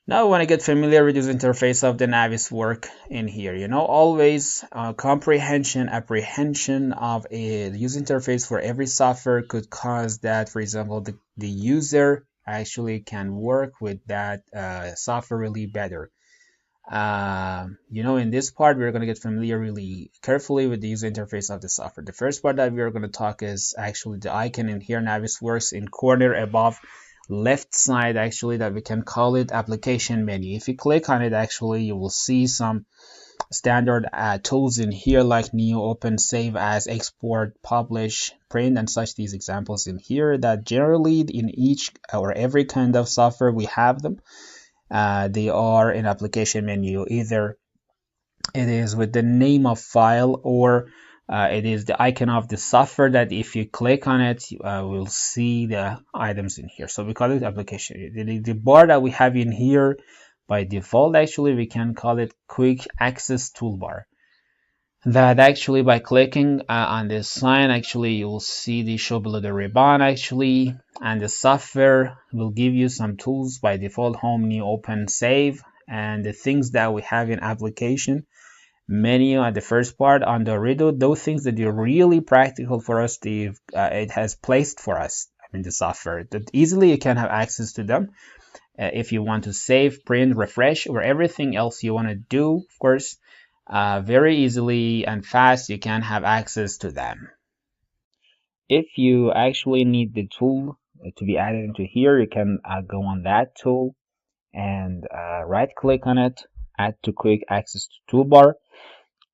Now, when I get familiar with user interface of the Navisworks in here, always comprehension, apprehension of a user interface for every software could cause that, for example, the user actually can work with that software really better. In this part, we're going to get familiar really carefully with the user interface of the software. The first part that we're going to talk is actually the icon in here. Navisworks in corner above left side, actually, that we can call it application menu. If you click on it, actually, you will see some standard tools in here like new, open, save as, export, publish, print, and such. These examples in here that generally in each or every kind of software we have them. They are in application menu. Either it is with the name of file, or it is the icon of the software that if you click on it, we'll see the items in here. So we call it application. The bar that we have in here by default, actually, we can call it quick access toolbar. That actually by clicking on this sign, actually you'll see the show below the ribbon actually, and the software will give you some tools by default: home, new, open, save, and the things that we have in application menu at the first part on the Rido. Those things that are really practical for us, it has placed for us. I mean, the software that easily you can have access to them if you want to save, print, refresh, or everything else you want to do, of course. Very easily and fast you can have access to them. If you actually need the tool to be added into here, you can go on that tool and right click on it, add to quick access to toolbar.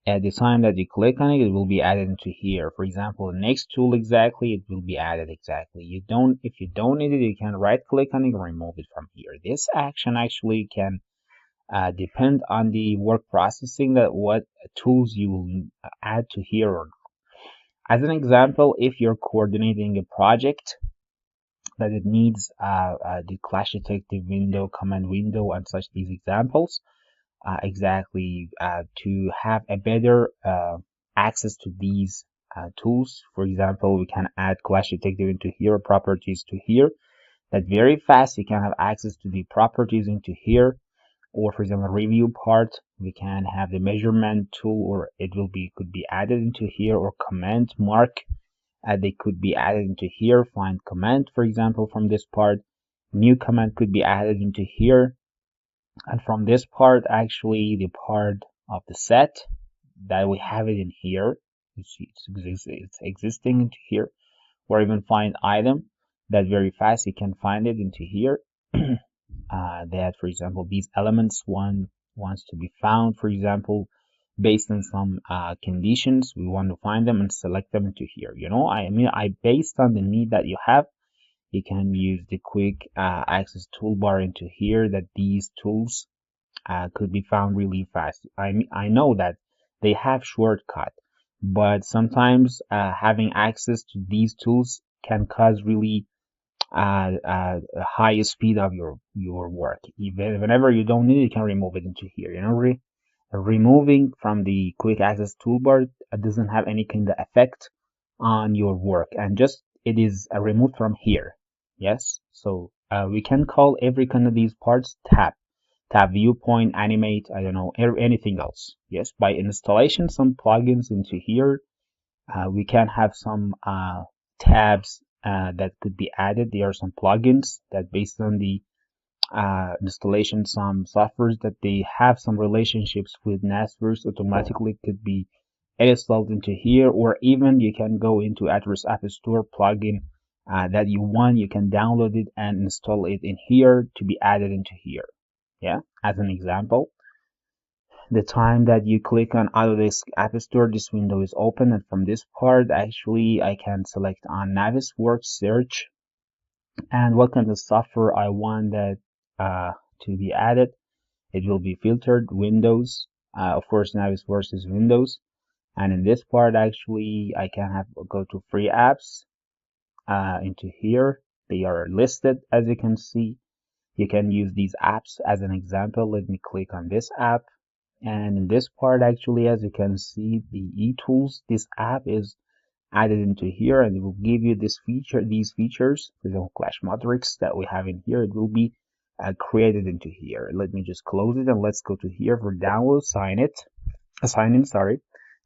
At the time that you click on it, it will be added into here. For example, the next tool exactly, it will be added exactly. If you don't need it, you can right click on it and remove it from here. This action actually can depend on the work processing, that what tools you will add to here or not. As an example, if you're coordinating a project that it needs the clash detective window, command window, and such, these examples, exactly to have a better access to these tools. For example, we can add clash detective into here, properties to here, that very fast you can have access to the properties into here. Or for example, review part, we can have the measurement tool, or it could be added into here, or comment mark, they could be added into here. Find comment, for example, from this part, new comment could be added into here. And from this part, actually the part of the set that we have it in here, you see it's existing into here, or even find item, that very fast you can find it into here. That, for example, these elements one wants to be found, for example, based on some conditions, we want to find them and select them into here. I based on the need that you have, you can use the quick access toolbar into here, that these tools could be found really fast. I know that they have shortcut, but sometimes having access to these tools can cause really a high speed of your work. Even whenever you don't need it, you can remove it into here. Removing from the quick access toolbar doesn't have any kind of effect on your work, and just it is removed from here. Yes, so we can call every kind of these parts tab, viewpoint, animate, I don't know, anything else. Yes, by installation some plugins into here, we can have some tabs that could be added. There are some plugins that, based on the installation, some softwares that they have some relationships with Navisworks, automatically could be installed into here. Or even you can go into Address App Store plugin that you want, you can download it and install it in here to be added into here. Yeah, as an example, the time that you click on Autodesk App Store, this window is open, and from this part, actually, I can select on Navisworks search and what kind of software I want that to be added. It will be filtered Windows. Of course, Navisworks is Windows, and in this part, actually, I can go to free apps into here. They are listed, as you can see. You can use these apps as an example. Let me click on this app. And in this part, actually, as you can see, the eTools, this app is added into here, and it will give you these features. For example, Clash Matrix that we have in here, it will be created into here. Let me just close it and let's go to here for download, sign in, sorry.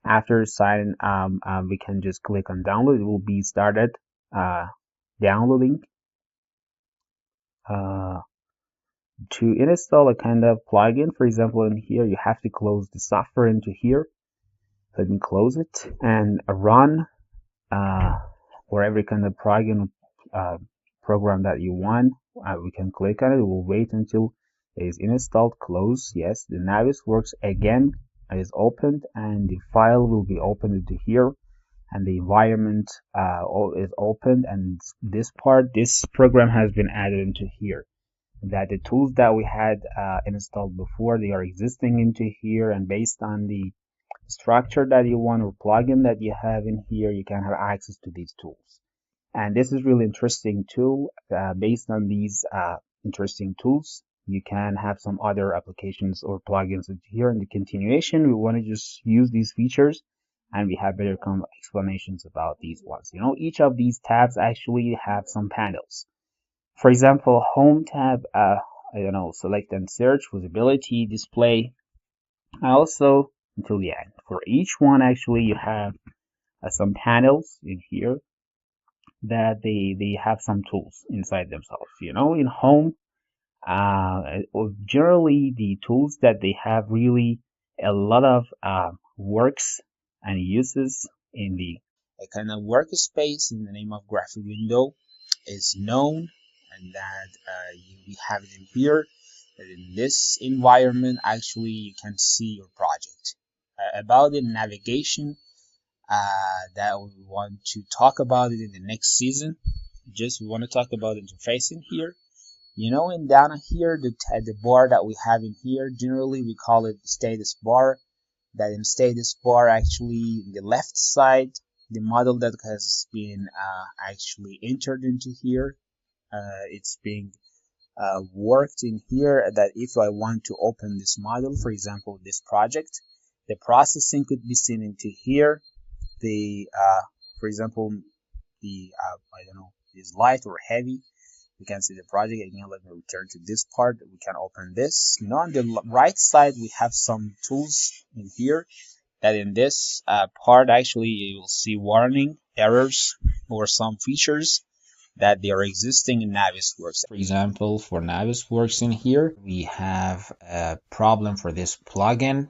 After sign, we can just click on download. It will be started downloading. To install a kind of plugin, for example, in here, you have to close the software into here. Let me close it and run for every kind of plugin program that you want. We can click on it. We'll wait until it is installed. Close. Yes, the Navisworks again is opened, and the file will be opened into here, and the environment is opened, and this program has been added into here. That the tools that we had installed before, they are existing into here, and based on the structure that you want or plugin that you have in here, you can have access to these tools. And this is really interesting too. Based on these interesting tools, you can have some other applications or plugins into here. In the continuation, we want to just use these features, and we have better explanations about these ones. Each of these tabs actually have some panels. For example, home tab, select and search, visibility, display, also until the end. For each one, actually, you have some panels in here that they have some tools inside themselves. In home, generally the tools that they have really a lot of works and uses in the kind of workspace in the name of graphic window is known, and that we have it in here, that in this environment actually you can see your project. About the navigation, that we want to talk about it in the next season. We want to talk about interface in here. In down here, the bar that we have in here, generally we call it status bar. That in status bar, actually the left side, the model that has been actually entered into here, it's being worked in here. That if I want to open this model, for example this project, the processing could be seen into here. For example, is light or heavy. You can see the project again. Let me return to this part. We can open this. On the right side, we have some tools in here. That in this part, actually, you will see warning, errors, or some features that they are existing in Navisworks. For example, for Navisworks in here, we have a problem for this plugin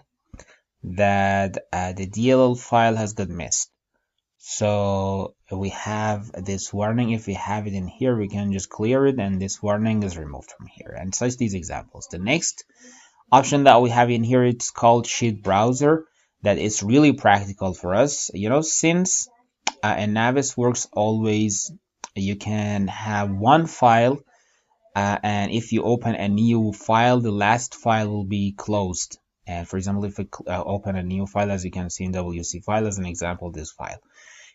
that the DLL file has got missed. So we have this warning. If we have it in here, we can just clear it, and this warning is removed from here, and such these examples. The next option that we have in here, it's called sheet browser. That is really practical for us. Since in Navisworks always you can have one file, and if you open a new file, the last file will be closed. And for example, if we open a new file, as you can see in WC file as an example, this file,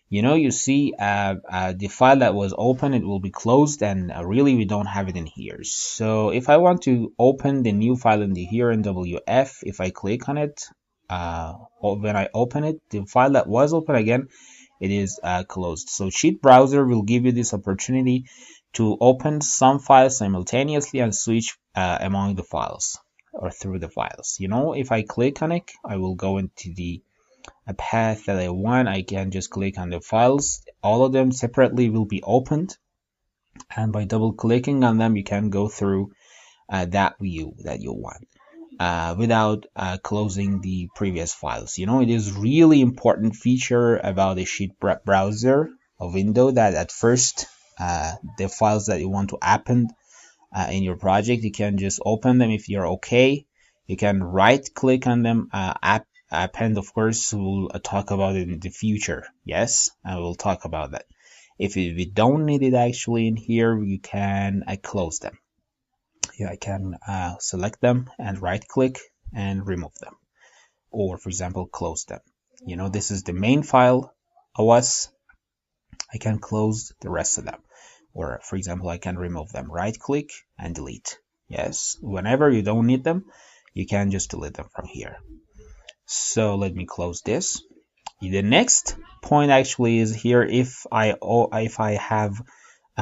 you see the file that was open, it will be closed, and really we don't have it in here. So if I want to open the new file in here in WF, if I click on it, when I open it, the file that was open again, it is closed. So sheet browser will give you this opportunity to open some files simultaneously and switch among the files or through the files. If I click on it, I will go into the path that I want. I can just click on the files. All of them separately will be opened, and by double clicking on them, you can go through that view that you want without closing the previous files. It is really important feature about the sheet browser, a window, that at first the files that you want to append in your project, you can just open them. If you're okay, you can right click on them, append. Of course, we'll talk about it in the future. Yes, I will talk about that. If we don't need it actually in here, you can close them. I can select them and right click and remove them, or for example close them. This is the main file OS. I can close the rest of them, or for example I can remove them, right click and delete. Yes, whenever you don't need them, you can just delete them from here. So let me close this. The next point actually is here, if I have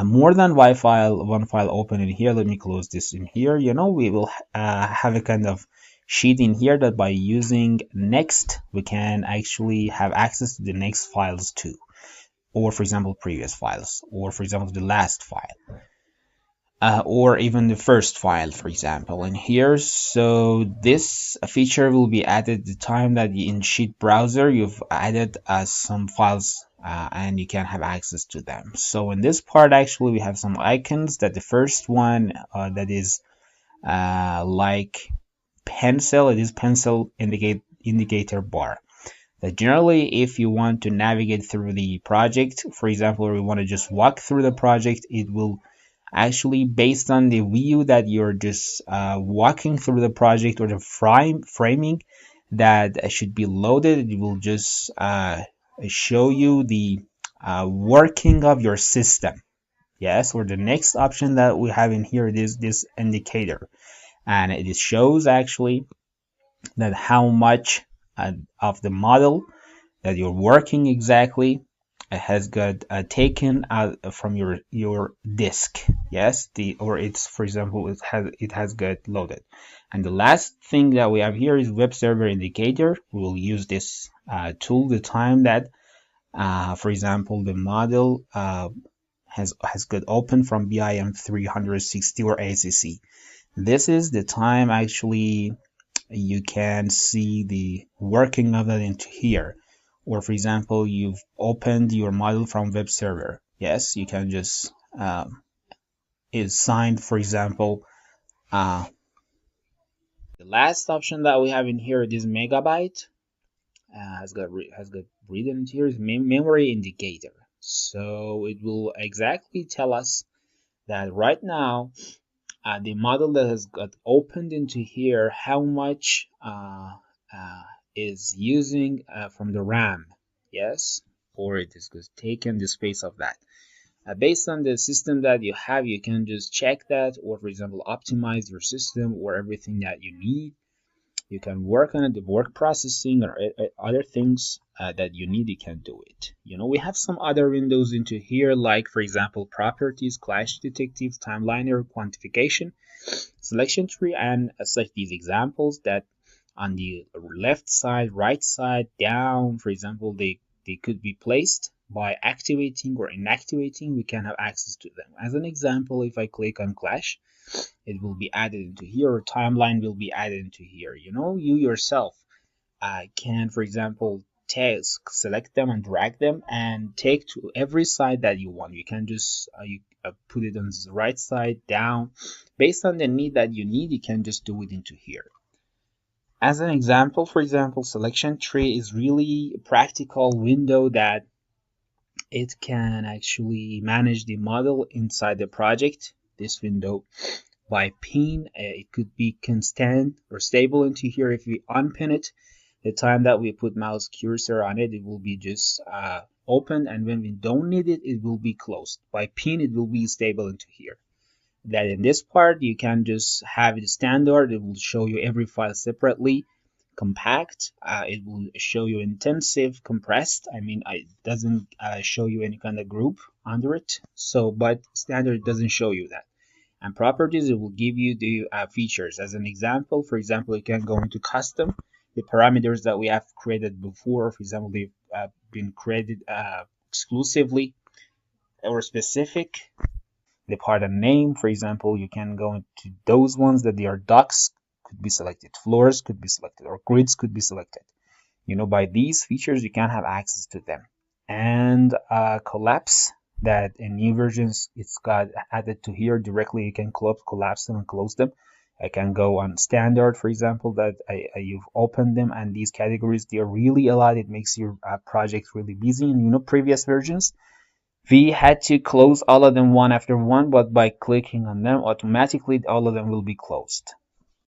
more than one file open in here. Let me close this in here. We will have a kind of sheet in here that by using next we can actually have access to the next files too, or for example previous files, or for example the last file, or even the first file, for example, in here. So this feature will be added the time that in sheet browser you've added some files, and you can have access to them. So in this part actually we have some icons. That the first one that is like pencil, it is pencil indicator bar. That generally if you want to navigate through the project, for example, or you want to just walk through the project, it will actually, based on the view that you're just walking through the project, or the framing that should be loaded, it will just show you the working of your system. Yes, or the next option that we have in here is this indicator, and it shows actually that how much of the model that you're working exactly has got taken out from your disk. Yes, or it's, for example, it has got loaded. And the last thing that we have here is web server indicator. We will use this tool the time that for example the model has got open from BIM 360 or ACC. This is the time actually you can see the working of it into here. Or for example, you've opened your model from web server. Yes, you can just is signed, for example. The last option that we have in here, this megabyte, has got written into here is memory indicator. So it will exactly tell us that right now the model that has got opened into here, how much is using from the RAM. Yes, or it is taken the space of that. Based on the system that you have, you can just check that, or for example optimize your system or everything that you need. You can work on it, the work processing or other things that you need, you can do it. We have some other windows into here, like for example properties, clash detective, timeliner, quantification, selection tree, and such these examples that on the left side, right side, down, for example, they could be placed by activating or inactivating. We can have access to them. As an example, if I click on clash, it will be added into here, or timeline will be added into here. You yourself can, for example, select them and drag them and take to every side that you want. You can just put it on the right side, down, based on the need that you need. You can just do it into here. As an example, for example, selection tree is really a practical window that it can actually manage the model inside the project. This window by pin, it could be constant or stable into here. If we unpin it, the time that we put mouse cursor on it, it will be just open, and when we don't need it, it will be closed. By pin, it will be stable into here. That in this part you can just have it standard. It will show you every file separately. Compact, it will show you intensive, compressed. It doesn't show you any kind of group under it. So but standard doesn't show you that. And properties, it will give you the features. As an example, for example, you can go into custom, the parameters that we have created before. For example, they've been created exclusively or specific. The part and name, for example, you can go into those ones that they are docs, could be selected, floors could be selected, or grids could be selected. By these features you can have access to them. And collapse, that in new versions it's got added to here directly. You can collapse them and close them. I can go on standard, for example, that you've opened them, and these categories, they are really a lot. It makes your project really busy. And previous versions, we had to close all of them one after one, but by clicking on them, automatically all of them will be closed.